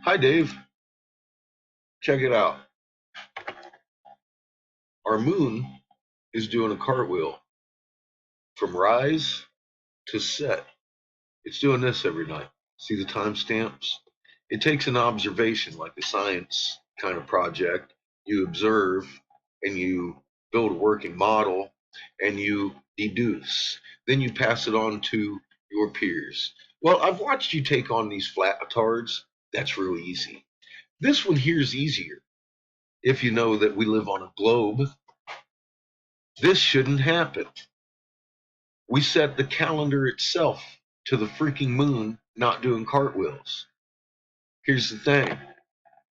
Hi, Dave. Check it out. Our moon is doing a cartwheel from rise to set. It's doing this every night. See the timestamps? It takes an observation, like a science kind of project. You observe and you build a working model and you deduce. Then you pass it on to your peers. Well, I've watched you take on these flat-tards. That's real easy. This one here is easier. If you know that we live on a globe, this shouldn't happen. We set the calendar itself to the freaking moon not doing cartwheels. Here's the thing.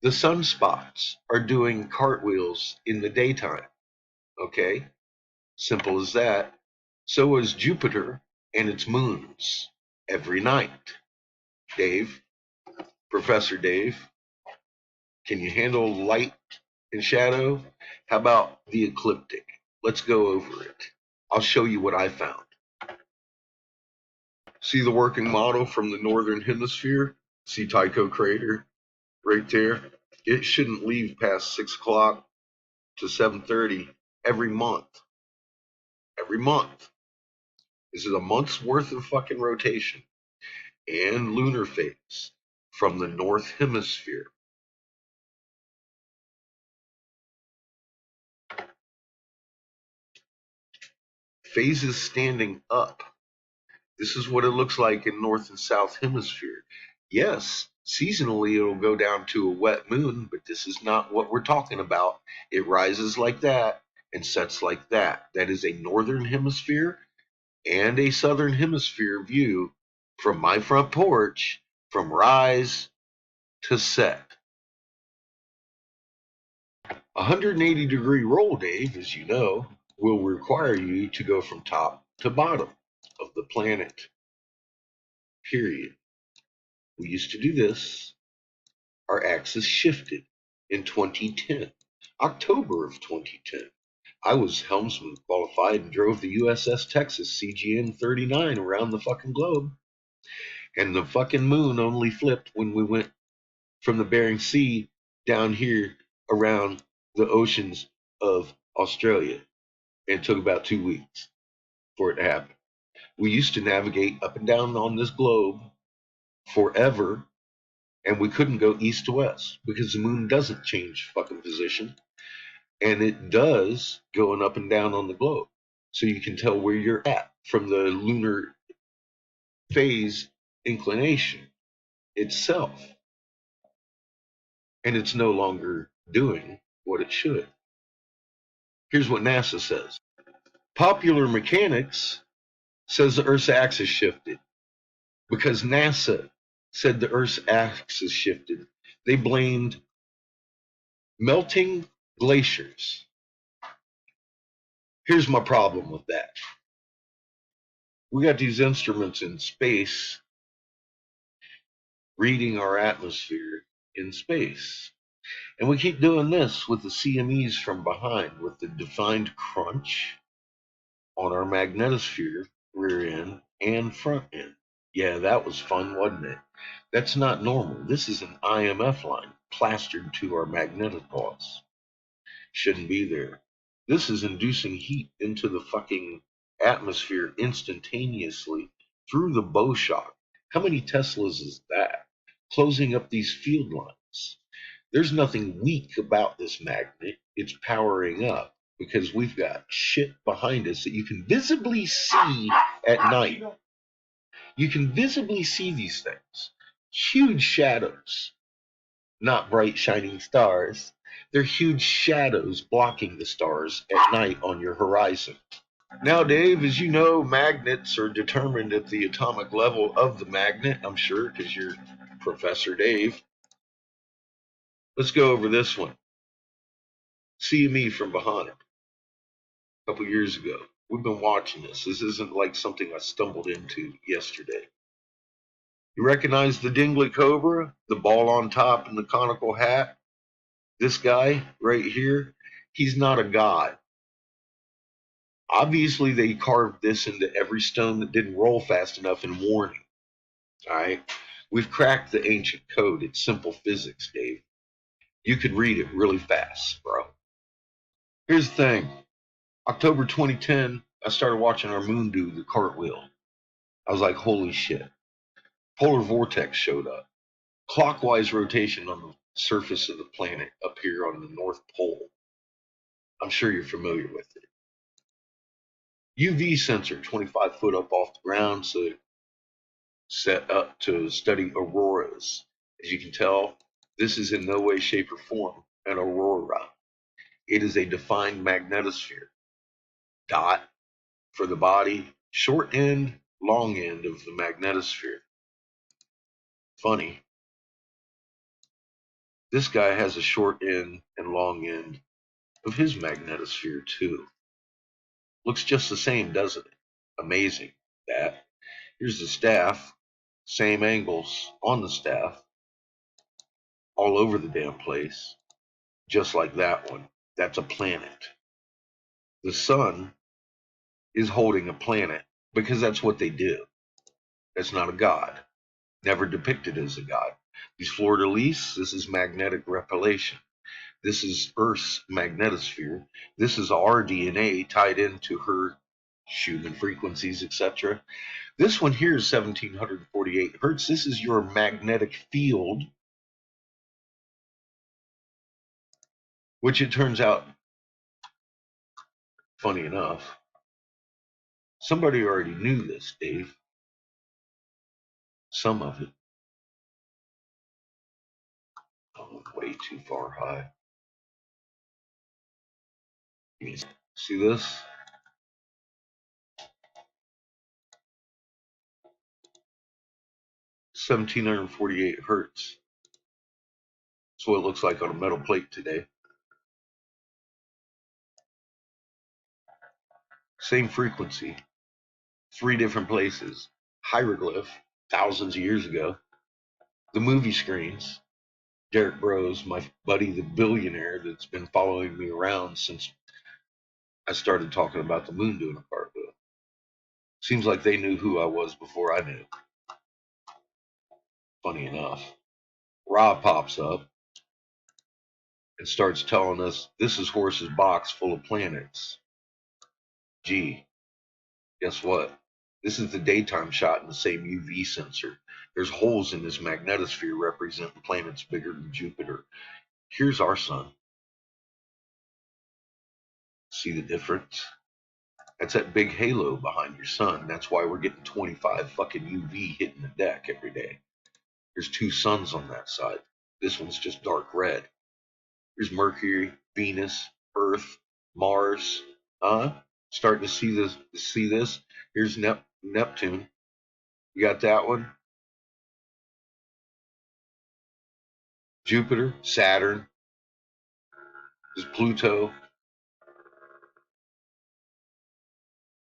The sunspots are doing cartwheels in the daytime. Okay? Simple as that. So is Jupiter and its moons every night. Dave, Professor Dave, can you handle light and shadow? How about the ecliptic? Let's go over it. I'll show you what I found. See the working model from the northern hemisphere? See Tycho crater right there? It shouldn't leave past 6 o'clock to 7:30 every month. Every month. This is a month's worth of fucking rotation and lunar phase from the north hemisphere. Phases standing up. This is what it looks like in north and south hemisphere. Yes, seasonally it'll go down to a wet moon, but this is not what we're talking about. It rises like that and sets like that. That is a northern hemisphere and a southern hemisphere view from my front porch from rise to set. 180-degree roll, Dave, as you know, will require you to go from top to bottom of the planet. Period. We used to do this. Our axis shifted in 2010, October of 2010. I was helmsman qualified and drove the USS Texas CGN 39 around the fucking globe. And the fucking moon only flipped when we went from the Bering Sea down here around the oceans of Australia. And it took about 2 weeks for it to happen. We used to navigate up and down on this globe forever, and we couldn't go east to west because the moon doesn't change fucking position, and it does going up and down on the globe. So you can tell where you're at from the lunar phase inclination itself. And it's no longer doing what it should. Here's what NASA says. Popular mechanics says the Earth's axis shifted because NASA said the Earth's axis shifted. They blamed melting glaciers. Here's my problem with that. We got these instruments in space reading our atmosphere in space. And we keep doing this with the CMEs from behind, with the defined crunch on our magnetosphere, rear end and front end. Yeah, that was fun, wasn't it? That's not normal. This is an IMF line plastered to our magnetopause. Shouldn't be there. This is inducing heat into the fucking atmosphere instantaneously through the bow shock. How many Teslas is that? Closing up these field lines. There's nothing weak about this magnet. It's powering up because we've got shit behind us that you can visibly see at night. You can visibly see these things. Huge shadows, not bright shining stars. They're huge shadows blocking the stars at night on your horizon. Now, Dave, as you know, magnets are determined at the atomic level of the magnet, I'm sure, because you're Professor Dave. Let's go over this one. CME from behind. A couple years ago. We've been watching this. This isn't like something I stumbled into yesterday. You recognize the dingly cobra, the ball on top and the conical hat? This guy right here, he's not a god. Obviously, they carved this into every stone that didn't roll fast enough in warning. All right. We've cracked the ancient code. It's simple physics, Dave. You could read it really fast, bro. Here's the thing. October 2010, I started watching our moon do the cartwheel. I was like, holy shit. Polar vortex showed up. Clockwise rotation on the surface of the planet up here on the North Pole. I'm sure you're familiar with it. UV sensor 25 foot up off the ground, so set up to study auroras. As you can tell, this is in no way, shape, or form an aurora. It is a defined magnetosphere. Dot for the body, short end, long end of the magnetosphere. Funny, this guy has a short end and long end of his magnetosphere too. Looks just the same, doesn't it? Amazing. That. Here's the staff, same angles on the staff, all over the damn place, just like that one. That's a planet. The sun is holding a planet because that's what they do. That's not a god. Never depicted as a god. These fleur-de-lis, this is magnetic repellation. This is Earth's magnetosphere. This is our DNA tied into her Schumann frequencies, etc. This one here is 1748 hertz. This is your magnetic field, which it turns out, funny enough, somebody already knew this, Dave. Some of it. Oh, way too far high. See this? 1748 hertz. That's what it looks like on a metal plate today. Same frequency, three different places. Hieroglyph, thousands of years ago. The movie screens. Derek Bros, my buddy, the billionaire that's been following me around since I started talking about the moon doing a cartwheel. Seems like they knew who I was before I knew. Funny enough. Rob pops up and starts telling us this is Horse's box full of planets. Gee, guess what? This is the daytime shot in the same UV sensor. There's holes in this magnetosphere representing planets bigger than Jupiter. Here's our sun. See the difference? That's that big halo behind your sun. That's why we're getting 25 fucking UV hitting the deck every day. There's two suns on that side. This one's just dark red. Here's Mercury, Venus, Earth, Mars. Starting to see this. See this? Here's Neptune. You got that one? Jupiter, Saturn. This is Pluto.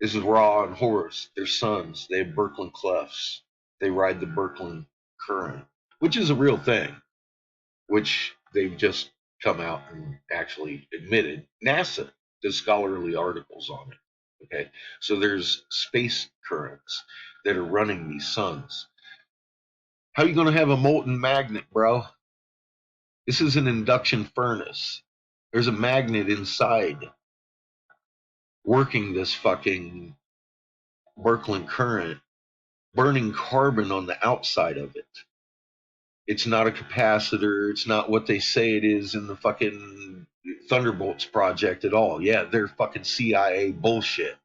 This is Ra and Horus. They're suns. They have Birkeland clefts. They ride the Birkeland current, which is a real thing, which they've just come out and actually admitted. NASA does scholarly articles on it. Okay, so there's space currents that are running these suns. How are you going to have a molten magnet, bro? This is an induction furnace. There's a magnet inside working this fucking Birkeland current, burning carbon on the outside of it. It's not a capacitor. It's not what they say it is in the fucking Thunderbolts project at all. Yeah, they're fucking CIA bullshit.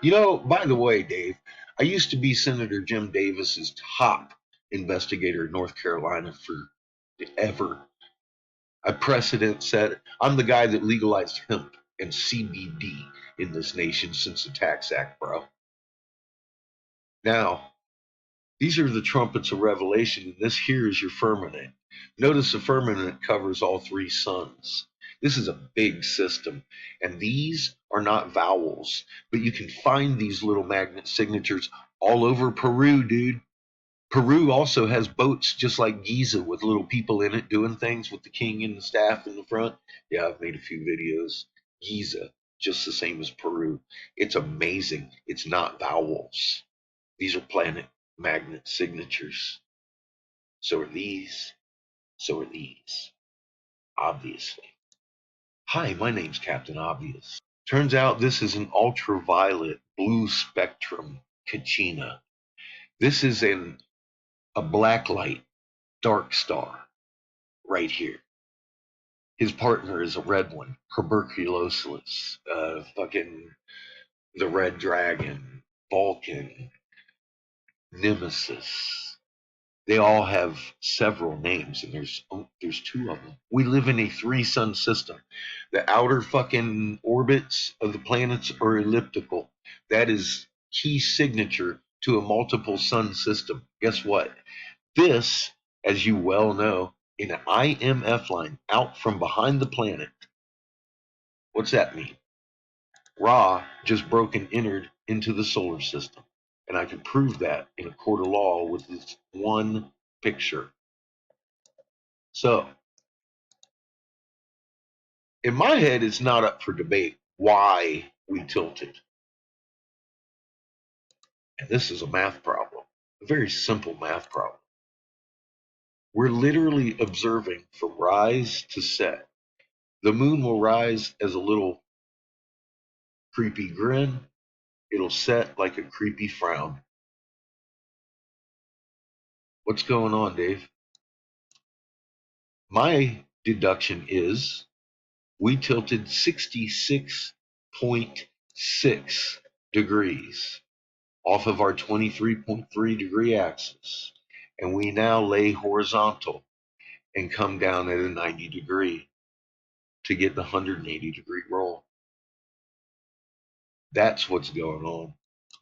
You know, by the way, Dave, I used to be Senator Jim Davis's top investigator in North Carolina for ever. I precedent set. I'm the guy that legalized hemp and CBD in this nation since the Tax Act, bro. Now, these are the trumpets of Revelation, and this here is your firmament. Notice the firmament covers all three suns. This is a big system, and these are not vowels, but you can find these little magnet signatures all over Peru, dude. Peru also has boats just like Giza with little people in it doing things with the king and the staff in the front. Yeah, I've made a few videos. Giza, just the same as Peru. It's amazing. It's not vowels. These are planet magnet signatures. So are these. So are these. Obviously. Hi, my name's Captain Obvious. Turns out this is an ultraviolet blue spectrum Kachina. This is a black light dark star right here. His partner is a red one, Tuberculosis, fucking the Red Dragon, Vulcan, Nemesis. They all have several names, and there's two of them. We live in a three sun system. The outer fucking orbits of the planets are elliptical. That is key signature to a multiple sun system. Guess what? This, as you well know, in an IMF line out from behind the planet. What's that mean? Ra just broke and entered into the solar system. And I can prove that in a court of law with this one picture. So, in my head, it's not up for debate why we tilted. And this is a math problem, a very simple math problem. We're literally observing from rise to set. The moon will rise as a little creepy grin, it'll set like a creepy frown. What's going on, Dave? My deduction is we tilted 66.6 degrees off of our 23.3 degree axis. And we now lay horizontal and come down at a 90 degree to get the 180 degree roll. That's what's going on.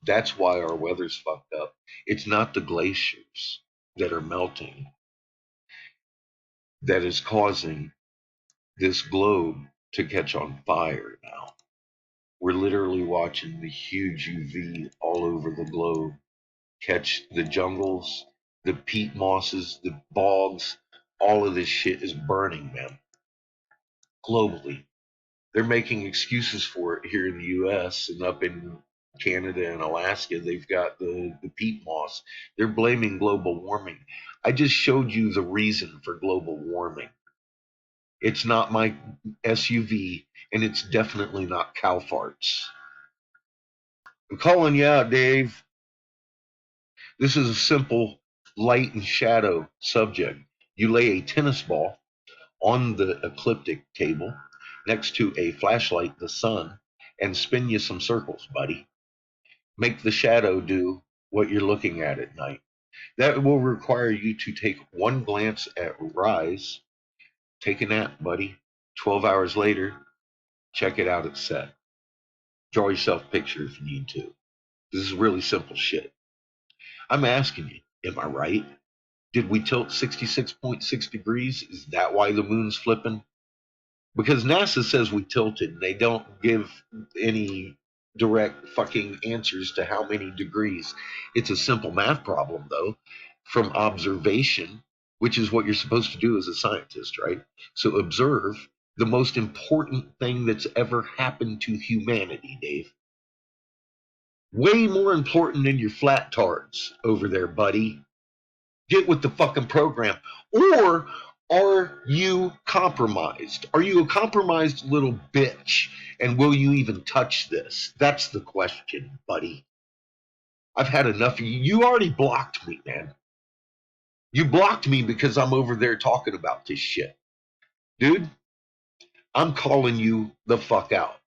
That's why our weather's fucked up. It's not the glaciers that are melting that is causing this globe to catch on fire now. We're literally watching the huge UV all over the globe catch the jungles, the peat mosses, the bogs. All of this shit is burning, man. Globally. They're making excuses for it here in the US and up in Canada and Alaska. They've got the peat moss. They're blaming global warming. I just showed you the reason for global warming. It's not my SUV, and it's definitely not cow farts. I'm calling you out, Dave. This is a simple light and shadow subject. You lay a tennis ball on the ecliptic table next to a flashlight, the sun, and spin you some circles, buddy. Make the shadow do what you're looking at night. That will require you to take one glance at rise, take a nap, buddy. 12 hours later, check it out at set. Draw yourself a picture if you need to. This is really simple shit. I'm asking you, am I right? Did we tilt 66.6 degrees? Is that why the moon's flipping? Because NASA says we tilted, and they don't give any direct fucking answers to how many degrees. It's a simple math problem, though, from observation, which is what you're supposed to do as a scientist, right? So observe the most important thing that's ever happened to humanity, Dave. Way more important than your flat tards over there, buddy. Get with the fucking program. Or are you compromised? Are you a compromised little bitch? And will you even touch this? That's the question, buddy. I've had enough of you. You already blocked me, man. You blocked me because I'm over there talking about this shit. Dude, I'm calling you the fuck out.